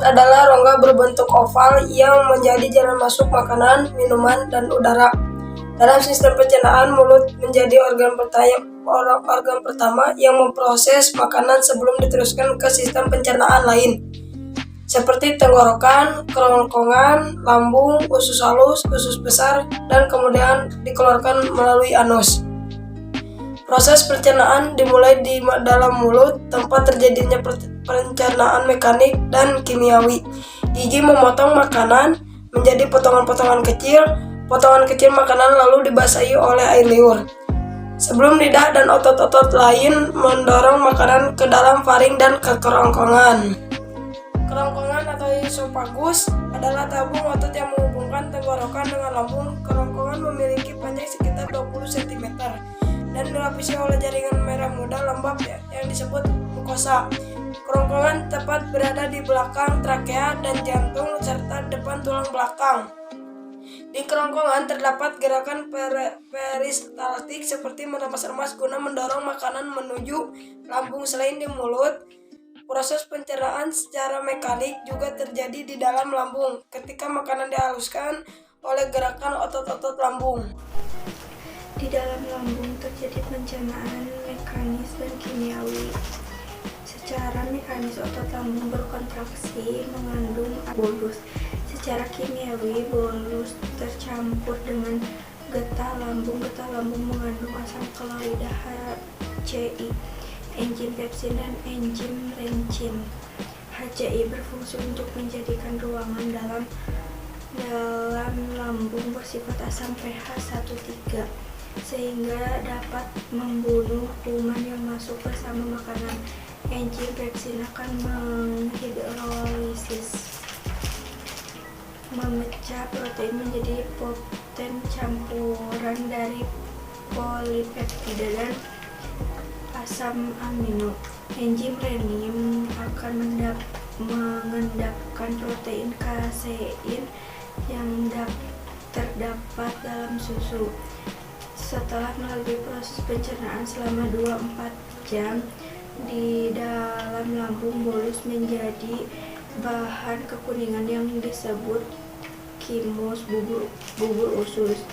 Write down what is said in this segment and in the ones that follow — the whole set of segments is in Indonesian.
mulut adalah rongga berbentuk oval yang menjadi jalan masuk makanan, minuman, dan udara. Dalam sistem pencernaan, mulut menjadi organ pertama yang memproses makanan sebelum diteruskan ke sistem pencernaan lain, seperti tenggorokan, kerongkongan, lambung, usus halus, usus besar, dan kemudian dikeluarkan melalui anus. Proses pencernaan dimulai di dalam mulut, tempat terjadinya pencernaan mekanik dan kimiawi. Gigi memotong makanan menjadi potongan-potongan kecil. Potongan kecil makanan lalu dibasahi oleh air liur, sebelum lidah dan otot-otot lain mendorong makanan ke dalam faring dan ke kerongkongan. Kerongkongan atau esophagus adalah tabung otot yang menghubungkan tenggorokan dengan lambung. Kerongkongan memiliki panjang sekitar 20 cm dan dilapisi oleh jaringan merah muda lembab yang disebut mukosa. Kerongkongan tepat berada di belakang trakea dan jantung serta depan tulang belakang. Di kerongkongan terdapat gerakan peristaltik seperti meremas-remas guna mendorong makanan menuju lambung. Selain di mulut, proses pencernaan secara mekanik juga terjadi di dalam lambung ketika makanan dihaluskan oleh gerakan otot-otot lambung. Di dalam lambung terjadi pencernaan mekanis dan kimiawi. Secara mekanis, otot lambung berkontraksi mengandung bolus. Secara kimiawi, bolus tercampur dengan getah lambung. Getah lambung mengandung asam klorida HCl, enzim pepsin, dan enzim rencin. HCl berfungsi untuk menjadikan ruangan dalam lambung bersifat asam pH 1,3 sehingga dapat membunuh kuman yang masuk bersama makanan. Enzim pepsin akan menghidrolisis, memecah protein menjadi protein campuran dari polipeptida dan asam amino. Enzim renin akan mengendapkan protein kasein yang terdapat dalam susu. Setelah melalui proses pencernaan selama 2-4 jam di dalam lambung, bolus menjadi bahan kekuningan yang disebut kimus bubur usus.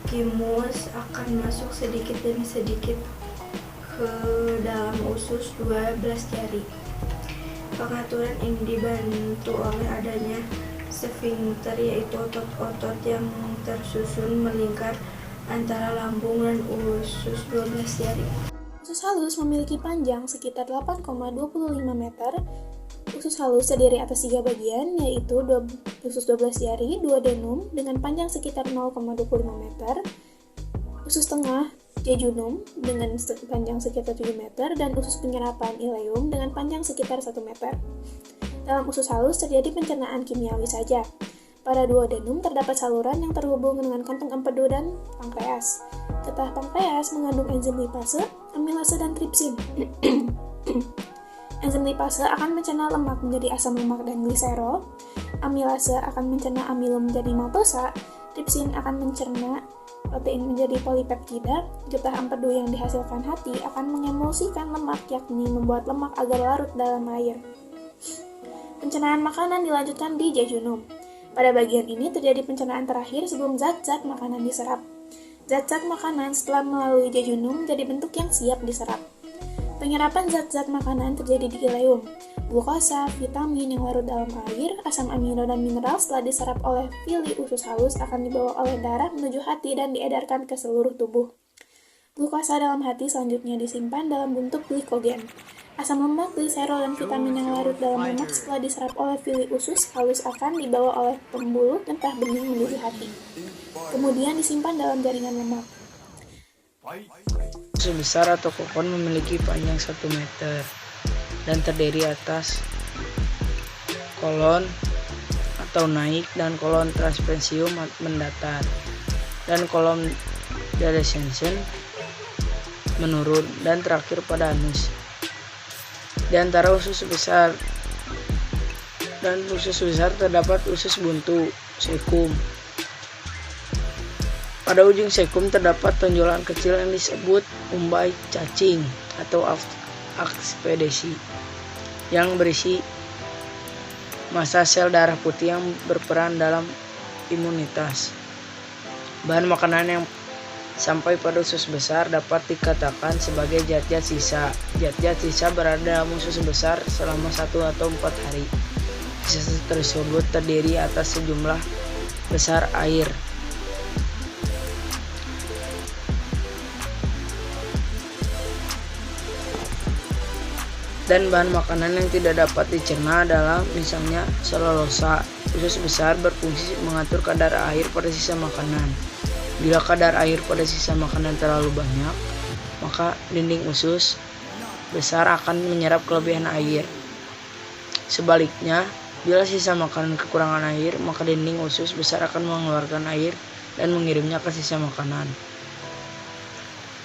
Kimus akan masuk sedikit demi sedikit ke dalam usus 12 jari. Pengaturan ini dibantu oleh adanya sfinkter, yaitu otot-otot yang tersusun melingkar antara lambung dan usus 12 jari. Usus halus memiliki panjang sekitar 8,25 meter. Usus halus terdiri atas 3 bagian, yaitu usus 12 jari, duodenum dengan panjang sekitar 0,25 meter, usus tengah, jejunum dengan panjang sekitar 7 meter, dan usus penyerapan, ileum dengan panjang sekitar 1 meter. Dalam usus halus terjadi pencernaan kimiawi saja. Pada duodenum terdapat saluran yang terhubung dengan kantung empedu dan pankreas. Getah pankreas mengandung enzim lipase, amilase, dan tripsin. Enzim lipase akan mencerna lemak menjadi asam lemak dan gliserol. Amilase akan mencerna amilo menjadi maltosa. Tripsin akan mencerna protein menjadi polipeptida. Getah empedu yang dihasilkan hati akan mengemulsikan lemak, yakni membuat lemak agar larut dalam air. Pencernaan makanan dilanjutkan di jejunum. Pada bagian ini terjadi pencernaan terakhir sebelum zat-zat makanan diserap. Zat-zat makanan setelah melalui jejunum menjadi bentuk yang siap diserap. Penyerapan zat-zat makanan terjadi di ileum. Glukosa, vitamin yang larut dalam air, asam amino, dan mineral setelah diserap oleh villi usus halus akan dibawa oleh darah menuju hati dan diedarkan ke seluruh tubuh. Glukosa dalam hati selanjutnya disimpan dalam bentuk glikogen. Asam lemak, gliserol, dan vitamin yang larut dalam lemak setelah diserap oleh villi usus halus akan dibawa oleh pembuluh entah bening menuju hati. Kemudian disimpan dalam jaringan lemak. Usus besar atau kokon memiliki panjang 1 meter dan terdiri atas kolon atau naik dan kolon transpensium mendatar dan kolon descension menurun dan terakhir pada anus. Di antara usus besar dan usus besar terdapat usus buntu, sekum. Pada ujung sekum terdapat tonjolan kecil yang disebut umbai cacing atau ekspedisi yang berisi massa sel darah putih yang berperan dalam imunitas. Bahan makanan yang sampai pada usus besar dapat dikatakan sebagai zat-zat sisa. Zat-zat sisa berada dalam usus besar selama 1 atau 4 hari. Sisa tersebut terdiri atas sejumlah besar air. Dan bahan makanan yang tidak dapat dicerna adalah misalnya selulosa. Usus besar berfungsi mengatur kadar air pada sisa makanan. Bila kadar air pada sisa makanan terlalu banyak, maka dinding usus besar akan menyerap kelebihan air. Sebaliknya, bila sisa makanan kekurangan air, maka dinding usus besar akan mengeluarkan air dan mengirimnya ke sisa makanan.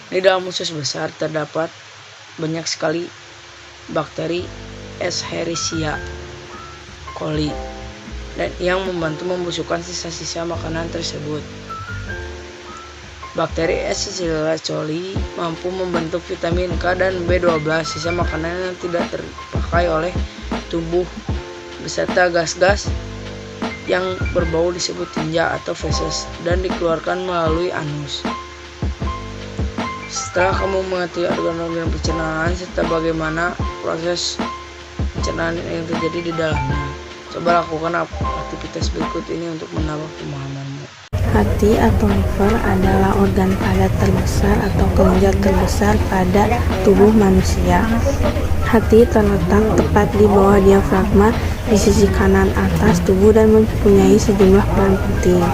Di dalam usus besar terdapat banyak sekali bakteri Escherichia coli dan yang membantu membusukkan sisa-sisa makanan tersebut. Bakteri Escherichia coli mampu membentuk vitamin K dan B12 sisa makanan yang tidak terpakai oleh tubuh beserta gas-gas yang berbau disebut tinja atau feses dan dikeluarkan melalui anus. Setelah kamu mengetahui organ-organ pencernaan serta bagaimana proses pencernaan yang terjadi di dalamnya, coba lakukan aktivitas berikut ini untuk menambah pemahamanmu. Hati atau liver adalah organ padat terbesar atau kelenjar terbesar pada tubuh manusia. Hati terletak tepat di bawah diafragma di sisi kanan atas tubuh dan mempunyai sejumlah peran penting.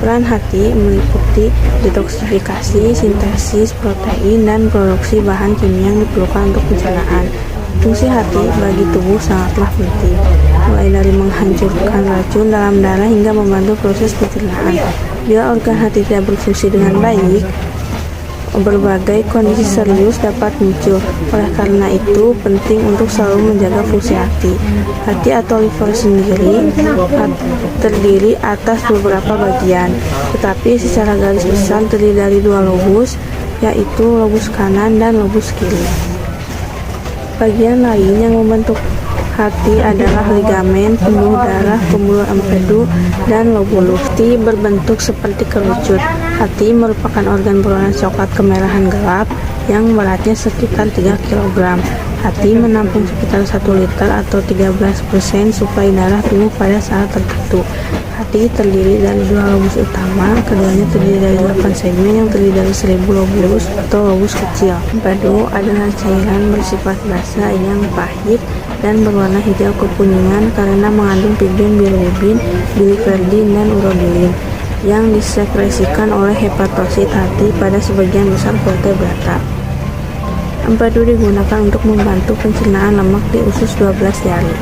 Peran hati meliputi detoksifikasi, sintesis protein, dan produksi bahan kimia yang diperlukan untuk pencernaan. Fungsi hati bagi tubuh sangatlah penting, mulai dari menghancurkan racun dalam darah hingga membantu proses pencernaan. Bila organ hati tidak berfungsi dengan baik, berbagai kondisi serius dapat muncul. Oleh karena itu, penting untuk selalu menjaga fungsi hati. Hati atau liver sendiri terdiri atas beberapa bagian, tetapi secara garis besar terdiri dari 2 lobus, yaitu lobus kanan dan lobus kiri. Bagian lain yang membentuk hati adalah ligamen, pembuluh darah, pembuluh empedu, dan lobulus. Hati berbentuk seperti kerucut. Hati merupakan organ berwarna coklat kemerahan gelap yang beratnya sekitar 3 kg. Hati menampung sekitar 1 liter atau 13% suplai darah tubuh pada saat tertentu. Hati terdiri dari 2 lobus utama, keduanya terdiri dari 8 segmen yang terdiri dari 1000 lobulus atau lobus kecil. Empedu adalah cairan bersifat basa yang pahit dan berwarna hijau kekuningan karena mengandung pigmen bilirubin, biliverdin, dan urodilin yang disekresikan oleh hepatosit hati pada sebagian besar vertebrata. Empedu digunakan untuk membantu pencernaan lemak di usus 12 jari.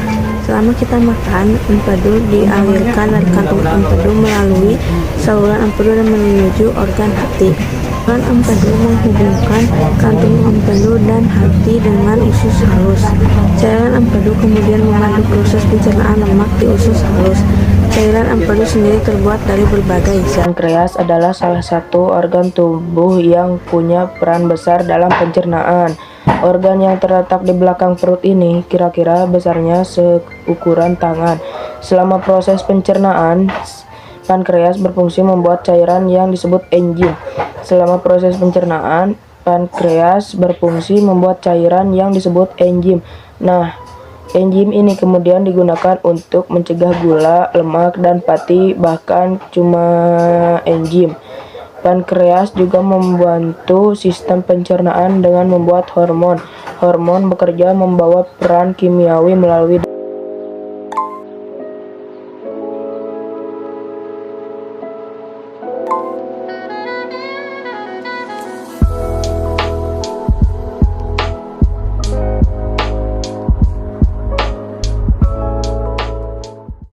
Selama kita makan, empedu dialirkan dari kantung empedu melalui saluran empedu dan menuju organ hati. Saluran empedu menghubungkan kantung empedu dan hati dengan usus halus. Cairan empedu kemudian membantu proses pencernaan lemak di usus halus. Cairan empedu sendiri terbuat dari berbagai zat. Pankreas adalah salah satu organ tubuh yang punya peran besar dalam pencernaan. Organ yang terletak di belakang perut ini kira-kira besarnya seukuran tangan. Selama proses pencernaan, pankreas berfungsi membuat cairan yang disebut enzim. Selama proses pencernaan, pankreas berfungsi membuat cairan yang disebut enzim. Nah, enzim ini kemudian digunakan untuk mencegah gula, lemak, dan fatty, bahkan cuma enzim. Pankreas juga membantu sistem pencernaan dengan membuat hormon. Hormon bekerja membawa peran kimiawi melalui